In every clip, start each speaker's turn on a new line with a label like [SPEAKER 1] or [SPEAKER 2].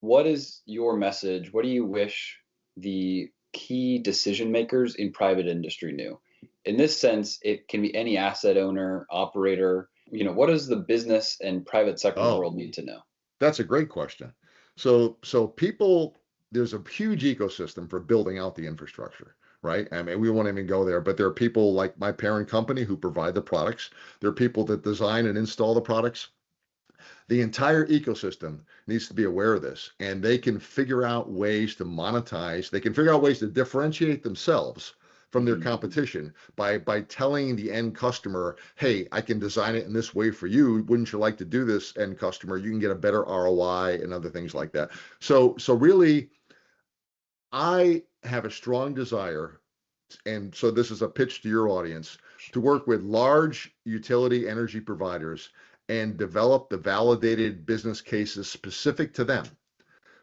[SPEAKER 1] what is your message? What do you wish the key decision makers in private industry knew? In this sense, it can be any asset owner, operator. What does the business and private sector
[SPEAKER 2] Oh,
[SPEAKER 1] world need to know?
[SPEAKER 2] that's a great question. So people, there's a huge ecosystem for building out the infrastructure, right? I mean, we won't even go there, but there are people like my parent company who provide the products. There are people that design and install the products. The entire ecosystem needs to be aware of this, and they can figure out ways to monetize. They can figure out ways to differentiate themselves from their
[SPEAKER 1] Mhm.
[SPEAKER 2] competition by telling the end customer, hey, I can design it in this way for you. Wouldn't you like to do this, end customer? You can get a better ROI and other things like that. So really, I have a strong desire, and so this is a pitch to your audience, to work with large utility energy providers and develop the validated business cases specific to them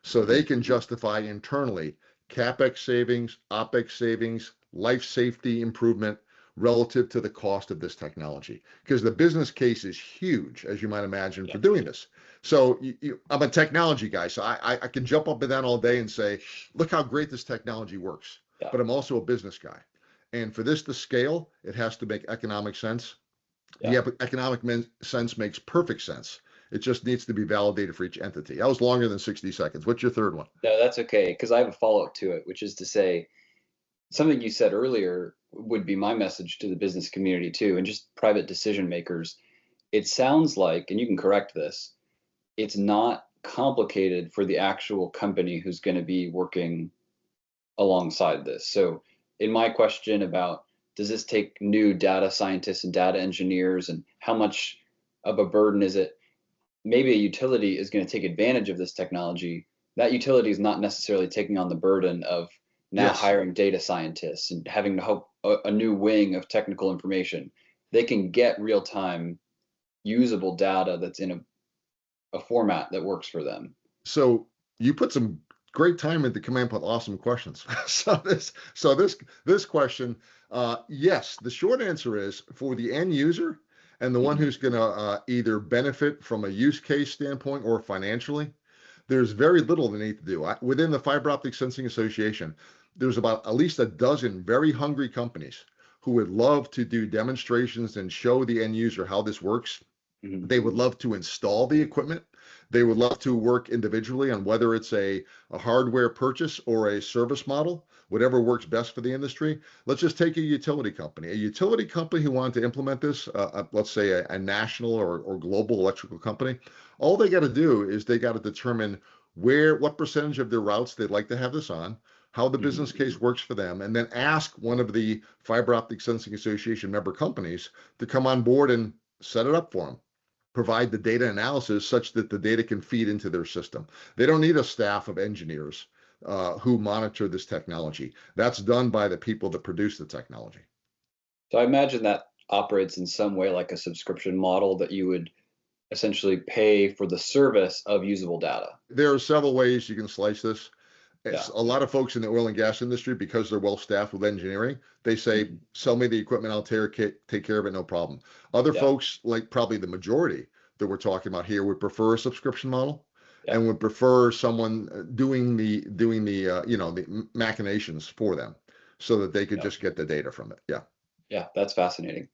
[SPEAKER 2] so they
[SPEAKER 1] Mhm.
[SPEAKER 2] can justify internally CapEx savings, OpEx savings, life safety improvement relative to the cost of this technology. Because the business case is huge, as you might imagine,
[SPEAKER 1] Yeah.
[SPEAKER 2] for doing this. So I'm a technology guy, so I can jump up and down all day and say, look how great this technology works.
[SPEAKER 1] Yeah.
[SPEAKER 2] But I'm also a business guy. And for this to scale, it has to make economic sense. The
[SPEAKER 1] Yeah.
[SPEAKER 2] economic sense makes perfect sense. It just needs to be validated for each entity. That was longer than 60 seconds. What's your third one?
[SPEAKER 1] No, that's okay, because I have a follow-up to it, which is to say something you said earlier would be my message to the business community too, and just private decision makers. It sounds like, and you can correct this, it's not complicated for the actual company who's going to be working alongside this. So, in my question about does this take new data scientists and data engineers, and how much of a burden is it? Maybe a utility is going to take advantage of this technology. That utility is not necessarily taking on the burden of now
[SPEAKER 2] Yes.
[SPEAKER 1] hiring data scientists and having to hope a new wing of technical information. They can get real time usable data that's in a format that works for them.
[SPEAKER 2] So you put some great time into coming up with awesome questions. So this question, yes, the short answer is for the end user and the one
[SPEAKER 1] Mhm.
[SPEAKER 2] who's going to either benefit from a use case standpoint or financially. There's very little they need to do. Within the Fiber Optic Sensing Association, there's about at least a dozen very hungry companies who would love to do demonstrations and show the end user how this works.
[SPEAKER 1] Mhm.
[SPEAKER 2] They would love to install the equipment. They would love to work individually on whether it's a hardware purchase or a service model, whatever works best for the industry. Let's just take a utility company. A utility company who wanted to implement this, let's say a national or global electrical company, all they got to do is they got to determine what percentage of their routes they'd like to have this on, how the
[SPEAKER 1] Mhm.
[SPEAKER 2] business case works for them, and then ask one of the Fiber Optic Sensing Association member companies to come on board and set it up for them, provide the data analysis such that the data can feed into their system. They don't need a staff of engineers who monitor this technology. That's done by the people that produce the technology.
[SPEAKER 1] So I imagine that operates in some way like a subscription model that you would essentially pay for the service of usable data.
[SPEAKER 2] There are several ways you can slice this. It's
[SPEAKER 1] Yeah.
[SPEAKER 2] a lot of folks in the oil and gas industry, because they're well staffed with engineering, they say,
[SPEAKER 1] Mhm.
[SPEAKER 2] sell me the equipment, I'll take care of it, no problem. Other
[SPEAKER 1] Yeah.
[SPEAKER 2] folks, like probably the majority that we're talking about here, would prefer a subscription model
[SPEAKER 1] Yeah.
[SPEAKER 2] and would prefer someone doing the machinations for them so that they could
[SPEAKER 1] Yeah.
[SPEAKER 2] just get the data from it. Yeah.
[SPEAKER 1] Yeah. That's fascinating.